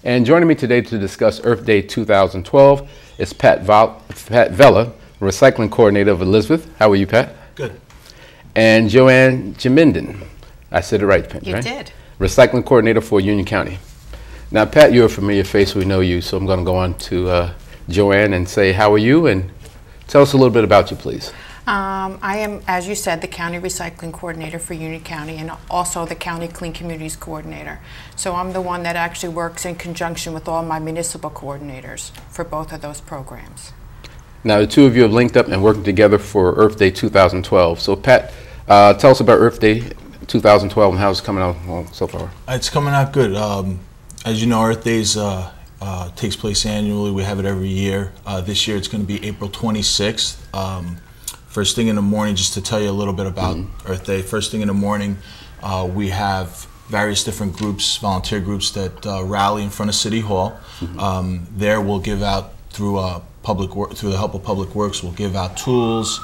And joining me today to discuss Earth Day 2012 is Pat Vella, Recycling Coordinator of Elizabeth. How are you, Pat? Good. And Joanne Gemenden. I said it right, right? You did. Recycling Coordinator for Union County. Now, Pat, you're a familiar face. We know you, so I'm going to go on to Joanne and say, how are you? And tell us a little bit about you, please. I am, as you said, the County Recycling Coordinator for Union County and also the County Clean Communities Coordinator. So I'm the one that actually works in conjunction with all my municipal coordinators for both of those programs. Now, the two of you have linked up and working together for Earth Day 2012. So, Pat, tell us about Earth Day 2012 and how it's coming out so far. It's coming out good. As you know, Earth Days takes place annually. We have it every year. This year it's going to be April 26th. First thing in the morning, just to tell you a little bit about Earth Day, first thing in the morning, we have various different groups, volunteer groups that rally in front of City Hall. There we'll give out, through the help of Public Works, we'll give out tools,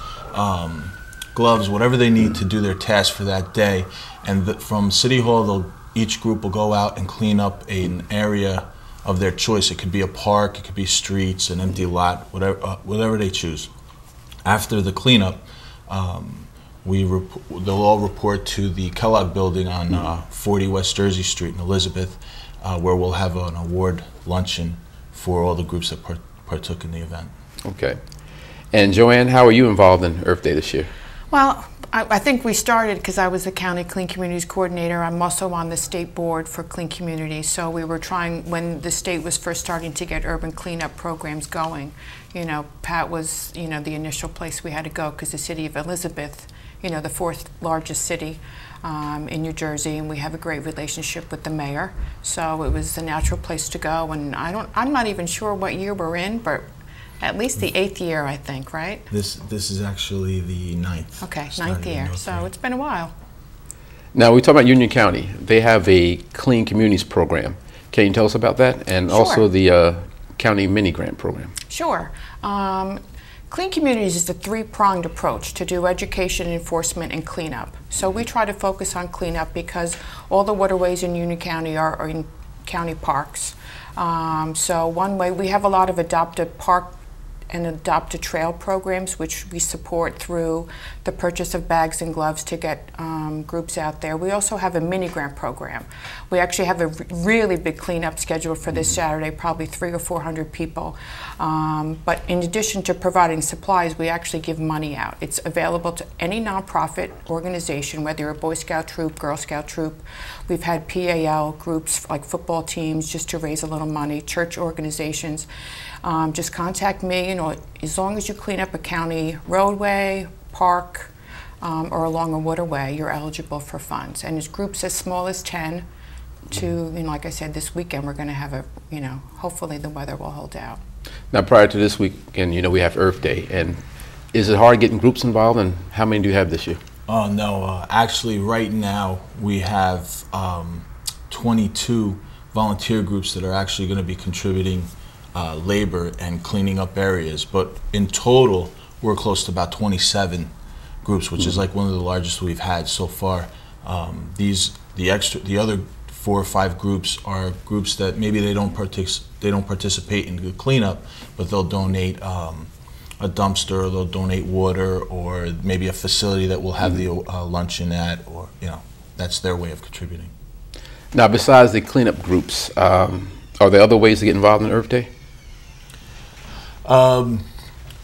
gloves, whatever they need to do their task for that day. And from City Hall, each group will go out and clean up an area of their choice. It could be a park, it could be streets, an empty lot, whatever they choose. After the cleanup, they'll all report to the Kellogg building on 40 West Jersey Street in Elizabeth, where we'll have an award luncheon for all the groups that partook in the event. Okay. And Joanne, how are you involved in Earth Day this year? Well, I think we started because I was the County Clean Communities Coordinator. I'm also on the state board for Clean Communities. So we were trying, when the state was first starting to get urban cleanup programs going, you know, Pat was, you know, the initial place we had to go because the city of Elizabeth, you know, the fourth largest city in New Jersey, and we have a great relationship with the mayor. So it was a natural place to go. And I'm not even sure what year we're in, but at least the 8th year, I think, right? This is actually the 9th. Okay, 9th year. So it's been a while. Now, we talk about Union County. They have a Clean Communities program. Can you tell us about that? And Sure. Also the County Mini Grant program. Sure. Clean Communities is a three-pronged approach to do education, enforcement, and cleanup. So we try to focus on cleanup because all the waterways in Union County are in county parks. So one way, we have a lot of adopted park and adopt a trail programs, which we support through the purchase of bags and gloves to get groups out there. We also have a mini grant program. We actually have a really big cleanup scheduled for this Saturday, probably 300 or 400 people. But in addition to providing supplies, we actually give money out. It's available to any nonprofit organization, whether you're a Boy Scout troop, Girl Scout troop. We've had PAL groups like football teams just to raise a little money, church organizations. Just contact me, you know, as long as you clean up a county roadway, park, or along a waterway, you're eligible for funds. And there's groups as small as 10 to, you know, like I said, this weekend we're going to have a, you know, hopefully the weather will hold out. Now, prior to this weekend, you know, we have Earth Day. And is it hard getting groups involved? And how many do you have this year? Oh, no. Actually, right now we have 22 volunteer groups that are actually going to be contributing labor and cleaning up areas, but in total we're close to about 27 groups, which is like one of the largest we've had so far. The other 4 or 5 groups are groups that maybe they don't participate in the cleanup, but they'll donate a dumpster, or they'll donate water, or maybe a facility that we'll have the luncheon at, or, you know, that's their way of contributing. Now, besides the cleanup groups, are there other ways to get involved in Earth Day?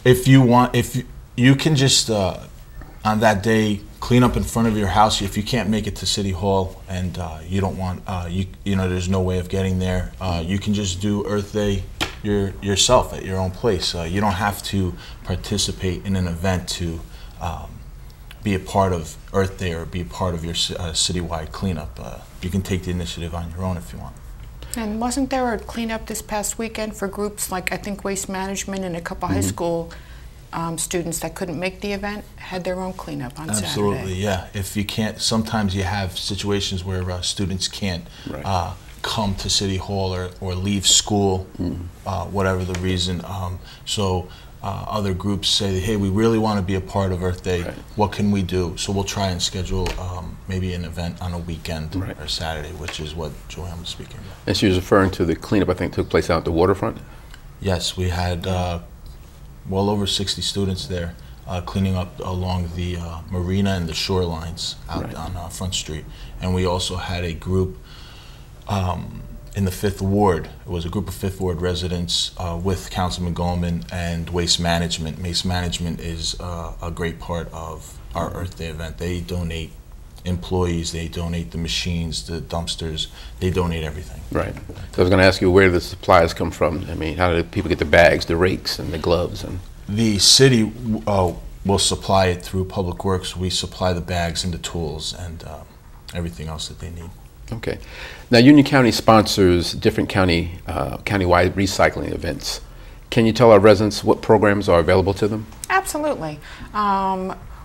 If you can just on that day clean up in front of your house. If you can't make it to City Hall and you don't want, you know, there's no way of getting there, you can just do Earth Day yourself at your own place. You don't have to participate in an event to be a part of Earth Day or be a part of your citywide cleanup. You can take the initiative on your own if you want. And wasn't there a cleanup this past weekend for groups like, I think, Waste Management and a couple high school students that couldn't make the event had their own cleanup on Saturday? Absolutely, yeah. If you can't, sometimes you have situations where students can't come to City Hall or leave school, whatever the reason. So other groups say, hey, we really want to be a part of Earth Day. What can we do? So we'll try and schedule maybe an event on a weekend Right. or Saturday, which is what Joanne was speaking about. And she was referring to the cleanup I think took place out at the waterfront? Yes, we had well over 60 students there cleaning up along the marina and the shorelines out Right. on Front Street. And we also had a group in the 5th Ward. It was a group of 5th Ward residents with Councilman Goldman and Waste Management. Waste Management is a great part of our Earth Day event. They donate employees, they donate the machines, the dumpsters, they donate everything. Right. So I was going to ask you where the supplies come from. I mean, how do people get the bags, the rakes, and the gloves? And The city will supply it through Public Works. We supply the bags and the tools and everything else that they need. okay. Now, Union County sponsors different countywide recycling events. Can you tell our residents what programs are available to them? Absolutely.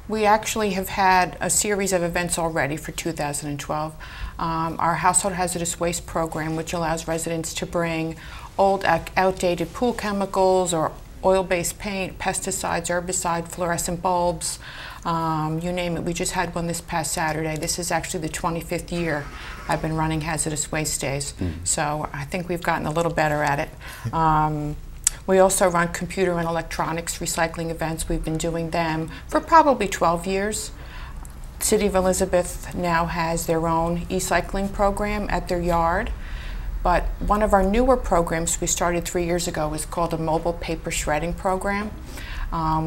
We actually have had a series of events already for 2012. Our Household Hazardous Waste program, which allows residents to bring old, outdated pool chemicals or oil-based paint, pesticides, herbicide, fluorescent bulbs, you name it. We just had one this past Saturday. This is actually the 25th year I've been running Hazardous Waste Days. So I think we've gotten a little better at it. We also run computer and electronics recycling events. We've been doing them for probably 12 years. City of Elizabeth now has their own ECycling program at their yard. But one of our newer programs we started 3 years ago is called a mobile paper shredding program,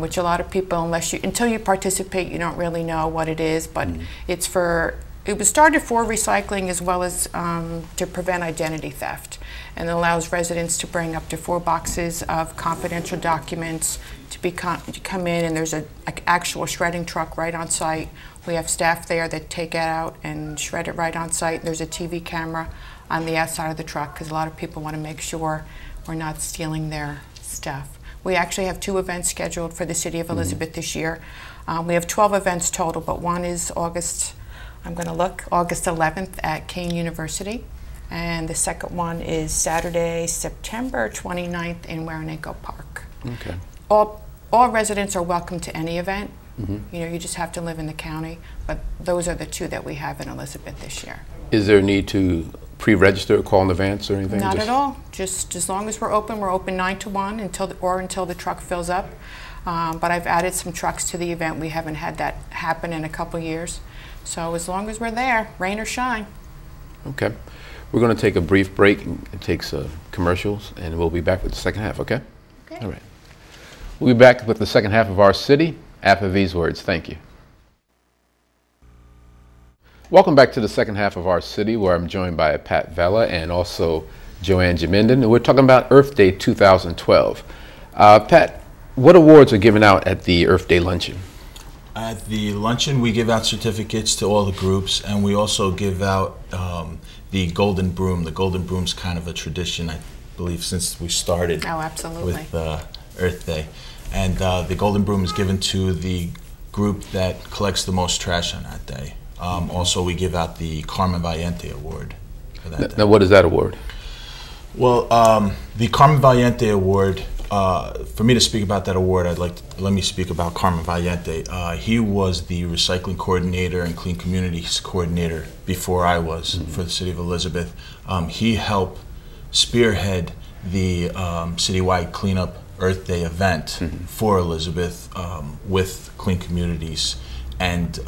which a lot of people, until you participate, you don't really know what it is. But it was started for recycling as well as to prevent identity theft, and it allows residents to bring up to 4 boxes of confidential documents to come in, and there's an actual shredding truck right on site. We have staff there that take it out and shred it right on site. There's a TV camera on the outside of the truck because a lot of people want to make sure we're not stealing their stuff. We actually have 2 events scheduled for the City of Elizabeth this year. We have 12 events total, but one is August 11th at Kane University. And the second one is Saturday, September 29th in Waroneko Park. Okay. All residents are welcome to any event. You know, you just have to live in the county. But those are the 2 that we have in Elizabeth this year. Is there a need to pre-register or call in advance or anything? Not at all. Just as long as we're open 9 to 1 until the truck fills up. But I've added some trucks to the event. We haven't had that happen in a couple years. So as long as we're there, rain or shine. Okay. We're going to take a brief break and take some commercials, and we'll be back with the second half, okay? Okay. All right. We'll be back with the second half of Our City after these words. Thank you. Welcome back to the second half of Our City, where I'm joined by Pat Vella and also Joanne Gemenden, and we're talking about Earth Day 2012. Pat, what awards are given out at the Earth Day luncheon? At the luncheon, we give out certificates to all the groups, and we also give out the Golden Broom. The Golden Broom's kind of a tradition, I believe, since we started. Oh, absolutely. With Earth Day. And the Golden Broom is given to the group that collects the most trash on that day. Also, we give out the Carmen Valiente Award for that day. Now, what is that award? Well, the Carmen Valiente Award, for me to speak about that award, let me speak about Carmen Valiente. He was the recycling coordinator and clean communities coordinator before I was for the City of Elizabeth. He helped spearhead the citywide cleanup Earth Day event for Elizabeth with clean communities, and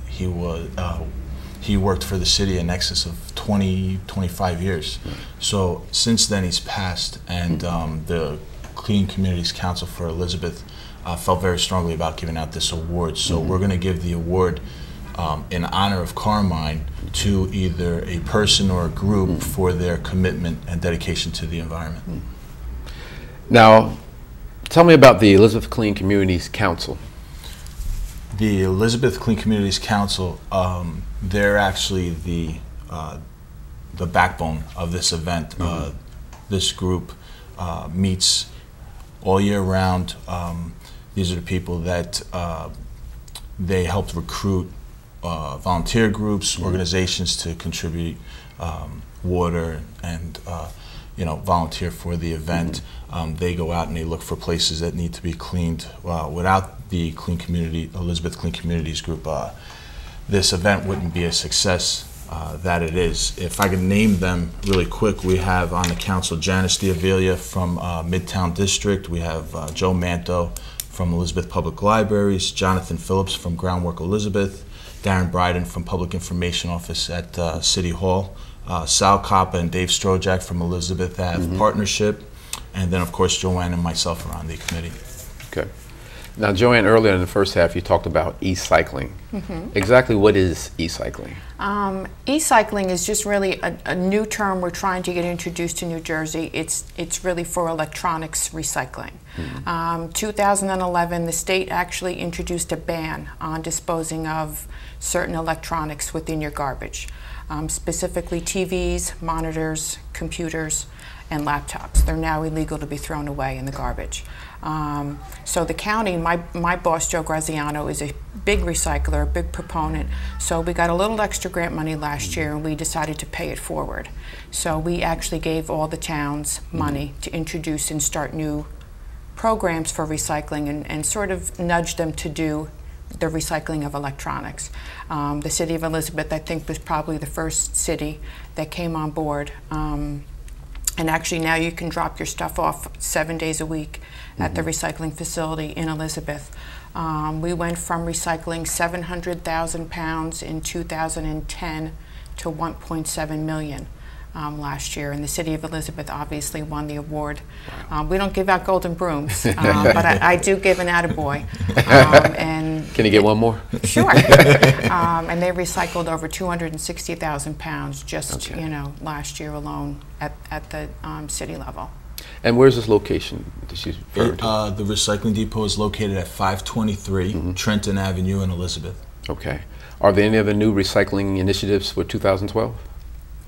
he worked for the city in excess of 25 years. So since then he's passed, and the Clean Communities Council for Elizabeth felt very strongly about giving out this award. So we're going to give the award in honor of Carmine to either a person or a group for their commitment and dedication to the environment. Now, tell me about the Elizabeth Clean Communities Council. The Elizabeth Clean Communities Council, they're actually the backbone of this event. This group meets all year round. These are the people that they helped recruit volunteer groups, organizations to contribute water and volunteer for the event. They go out and they look for places that need to be cleaned. Without the Elizabeth Clean Communities group, this event wouldn't be a success that it is. If I can name them really quick, we have on the council Janice Diaviglia from Midtown District. We have Joe Manto from Elizabeth Public Libraries, Jonathan Phillips from Groundwork Elizabeth, Darren Bryden from Public Information Office at City Hall, Sal Coppa and Dave Strojak from Elizabeth have partnership, and then of course Joanne and myself are on the committee. Okay. Now, Joanne, earlier in the first half, you talked about ECycling. Exactly what is ECycling? ECycling is just really a new term we're trying to get introduced to New Jersey. It's really for electronics recycling. 2011, the state actually introduced a ban on disposing of certain electronics within your garbage, specifically TVs, monitors, computers, and laptops. They're now illegal to be thrown away in the garbage. So the county, my boss, Joe Graziano, is a big recycler, a big proponent. So we got a little extra grant money last year and we decided to pay it forward. So we actually gave all the towns money to introduce and start new programs for recycling and sort of nudge them to do the recycling of electronics. The city of Elizabeth, I think, was probably the first city that came on board. And actually now you can drop your stuff off 7 days a week at the recycling facility in Elizabeth. We went from recycling 700,000 pounds in 2010 to 1.7 million last year, and the city of Elizabeth obviously won the award. We don't give out golden brooms, but I do give an attaboy. And can you get one more? Sure. And they recycled over 260,000 pounds just last year alone at the city level. And where's this location that she's referring to? The recycling depot is located at 523 Trenton Avenue in Elizabeth. Okay. Are there any other new recycling initiatives for 2012?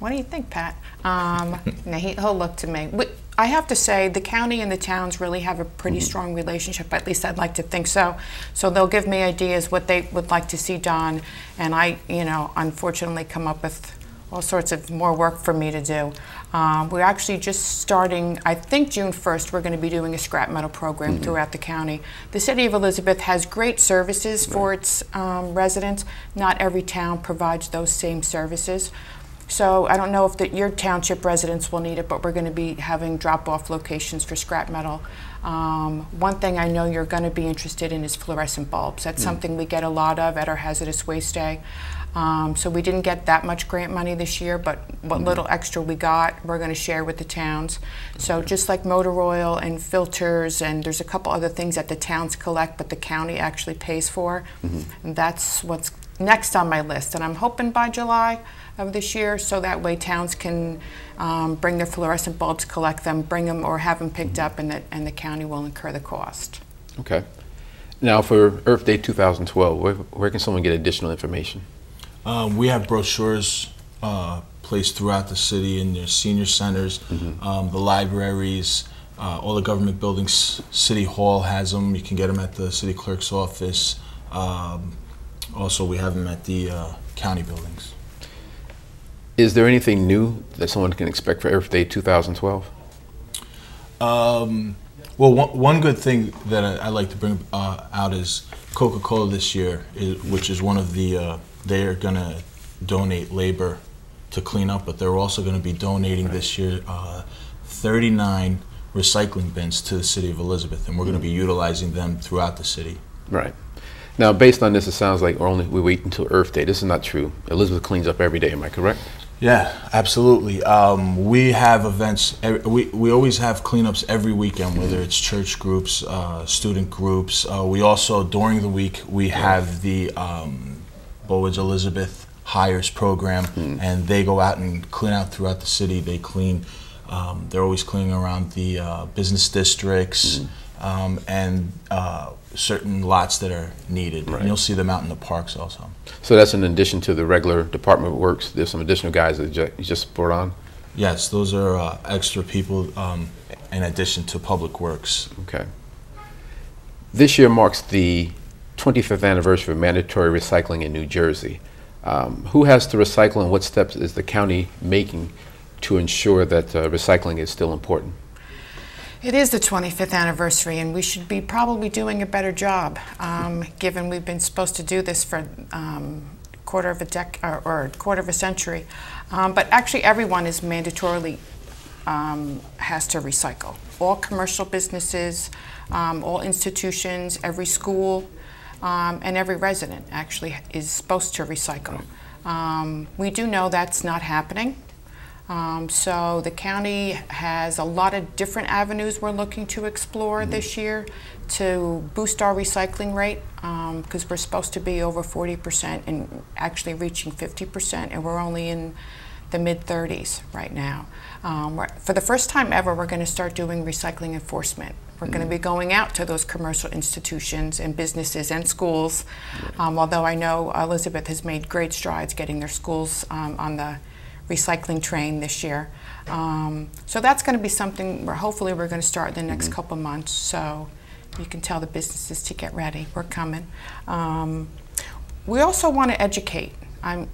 What do you think, Pat? Now he'll look to me. I have to say the county and the towns really have a pretty strong relationship, at least I'd like to think so. So they'll give me ideas what they would like to see done, and I, unfortunately come up with all sorts of more work for me to do. We're actually just starting, I think June 1st, we're going to be doing a scrap metal program throughout the county. The city of Elizabeth has great services for its residents. Not every town provides those same services. So I don't know if your township residents will need it, but we're going to be having drop-off locations for scrap metal. One thing I know you're going to be interested in is fluorescent bulbs. That's something we get a lot of at our hazardous waste day. So we didn't get that much grant money this year, but what little extra we got, we're going to share with the towns. So just like motor oil and filters, and there's a couple other things that the towns collect, but the county actually pays for. And that's what's next on my list. And I'm hoping by July of this year, so that way towns can bring their fluorescent bulbs, collect them, bring them, or have them picked up, and the county will incur the cost. Okay. Now for Earth Day 2012, where can someone get additional information? We have brochures placed throughout the city in your senior centers, the libraries, all the government buildings. City Hall has them. You can get them at the city clerk's office. Also, we have them at the county buildings. Is there anything new that someone can expect for Earth Day 2012? Well, one good thing that I like to bring out is Coca-Cola this year, which is one of the, they're going to donate labor to clean up, but they're also going to be donating this year 39 recycling bins to the city of Elizabeth, and we're going to be utilizing them throughout the city. Right. Now, based on this, it sounds like we wait until Earth Day. This is not true. Elizabeth cleans up every day, am I correct? Yeah, absolutely. We have events, we always have cleanups every weekend, whether it's church groups, student groups. We also, during the week, we have the Bowage Elizabeth Hires program, and they go out and clean out throughout the city. They clean, they're always cleaning around the business districts and certain lots that are needed. Right. And you'll see them out in the parks also. So that's in addition to the regular Department of Works. There's some additional guys that you just brought on? Yes, those are extra people in addition to Public Works. Okay. This year marks the 25th anniversary of mandatory recycling in New Jersey. Who has to recycle, and what steps is the county making to ensure that recycling is still important? It is the 25th anniversary, and we should be probably doing a better job, given we've been supposed to do this for quarter of a quarter of a century. But actually, everyone is mandatorily has to recycle. All commercial businesses, all institutions, every school, and every resident actually is supposed to recycle. We do know that's not happening. So the county has a lot of different avenues we're looking to explore this year to boost our recycling rate, because we're supposed to be over 40% and actually reaching 50%, and we're only in the mid-30s right now. For the first time ever, we're going to start doing recycling enforcement. We're going to be going out to those commercial institutions and businesses and schools, although I know Elizabeth has made great strides getting their schools on the recycling train this year. So that's going to be something where hopefully we're going to start in the next couple months. So you can tell the businesses to get ready. We're coming. We also want to educate.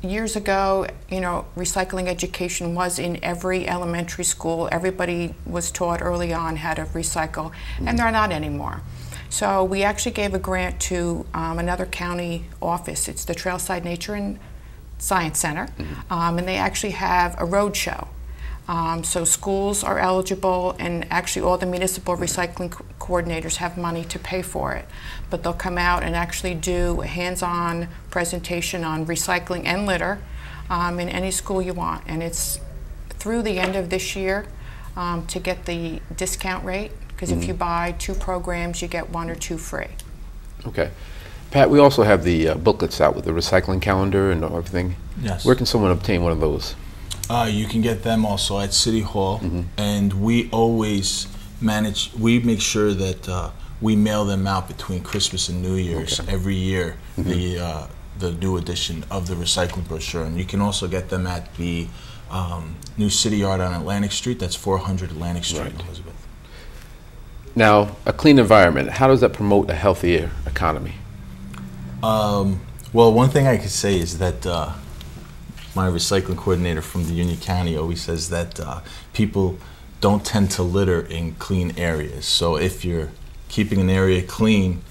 Years ago, you know, recycling education was in every elementary school. Everybody was taught early on how to recycle, and they're not anymore. So we actually gave a grant to another county office. It's the Trailside Nature and Science Center, and they actually have a road show. So schools are eligible, and actually all the municipal recycling coordinators have money to pay for it. But they'll come out and actually do a hands-on presentation on recycling and litter in any school you want. And it's through the end of this year to get the discount rate, because if you buy 2 programs, you get 1 or 2 free. Okay. Pat, we also have the booklets out with the recycling calendar and everything. Yes. Where can someone obtain one of those? You can get them also at City Hall, and we always we make sure that we mail them out between Christmas and New Year's every year, the new edition of the recycling brochure. And you can also get them at the new City Yard on Atlantic Street. That's 400 Atlantic Street, Elizabeth. Now, a clean environment, how does that promote a healthier economy? Well, one thing I could say is that my recycling coordinator from the Union County always says that people don't tend to litter in clean areas. So if you're keeping an area clean,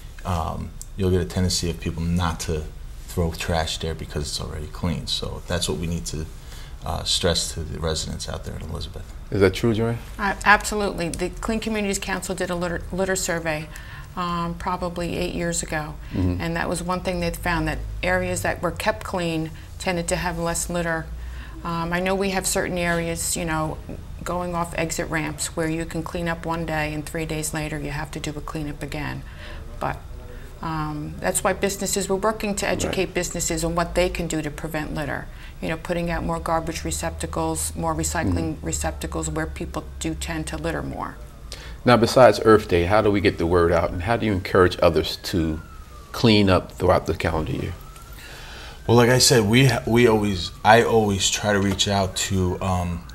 you'll get a tendency of people not to throw trash there because it's already clean. So that's what we need to stress to the residents out there in Elizabeth. Is that true, Joanne? Absolutely. The Clean Communities Council did a litter survey probably 8 years ago, and that was one thing they found, that areas that were kept clean tended to have less litter. I know we have certain areas, you know, going off exit ramps where you can clean up one day and 3 days later you have to do a cleanup again. But that's why we're working to educate businesses on what they can do to prevent litter. You know, putting out more garbage receptacles, more recycling receptacles where people do tend to litter more. Now, besides Earth Day, how do we get the word out, and how do you encourage others to clean up throughout the calendar year? Well, like I said, I always try to reach out to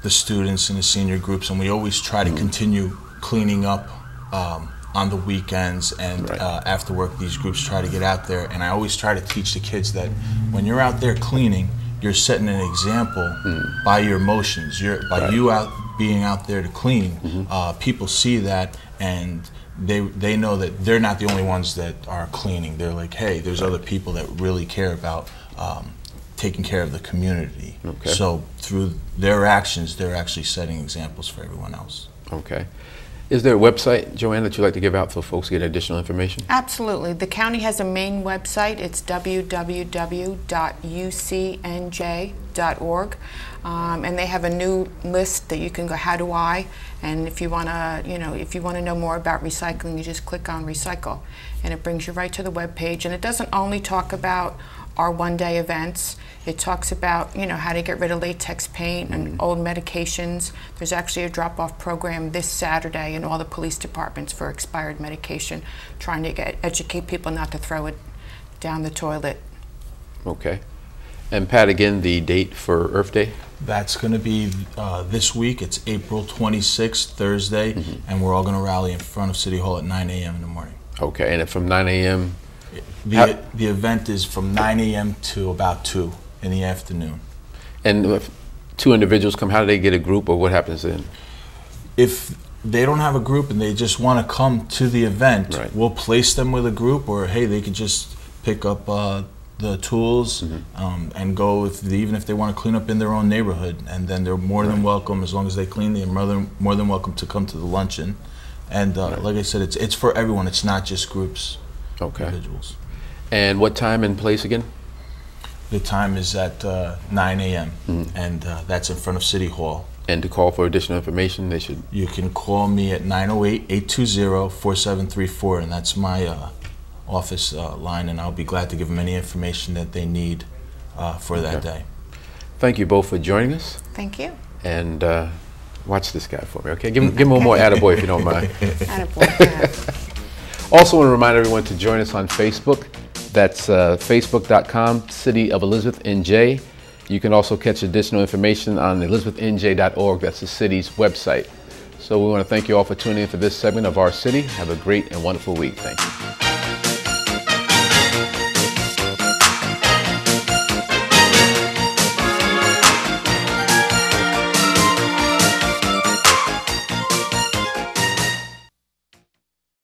the students and the senior groups, and we always try to continue cleaning up on the weekends and after work. These groups try to get out there, and I always try to teach the kids that when you're out there cleaning, you're setting an example by your motions. By you being out there to clean, people see that, and they know that they're not the only ones that are cleaning. They're like, hey, there's other people that really care about taking care of the community. So through their actions, they're actually setting examples for everyone else. Okay. Is there a website, Joanne, that you'd like to give out so folks get additional information? Absolutely. The county has a main website. It's www.ucnj.org, and they have a new list that you can go, how do I? And if you want to, if you want to know more about recycling, you just click on recycle, and it brings you right to the web page. And it doesn't only talk about our one-day events. It talks about, how to get rid of latex paint and old medications. There's actually a drop-off program this Saturday in all the police departments for expired medication, trying to educate people not to throw it down the toilet. Okay. And Pat, again, the date for Earth Day? That's going to be this week. It's April 26th, Thursday, and we're all going to rally in front of City Hall at 9 a.m. in the morning. Okay, and from 9 a.m.? The event is from 9 a.m. to about 2 in the afternoon. And if 2 individuals come, how do they get a group, or what happens then? If they don't have a group and they just want to come to the event, we'll place them with a group, or hey, they could just pick up the the tools and go even if they want to clean up in their own neighborhood, and then they're more than welcome. As long as they clean, they're more than welcome to come to the luncheon. And like I said, it's for everyone. It's not just groups, individuals. And what time and place again? The time is at 9 a.m. And that's in front of City Hall. And to call for additional information, they should... You can call me at 908-820-4734, and that's my office line, and I'll be glad to give them any information that they need for that day. Thank you both for joining us. Thank you. And watch this guy for me, okay? Give him one more attaboy if you don't mind. Attaboy, yeah. Also want to remind everyone to join us on Facebook. That's facebook.com, City of Elizabeth, NJ. You can also catch additional information on elizabethnj.org. That's the city's website. So we want to thank you all for tuning in for this segment of Our City. Have a great and wonderful week. Thank you.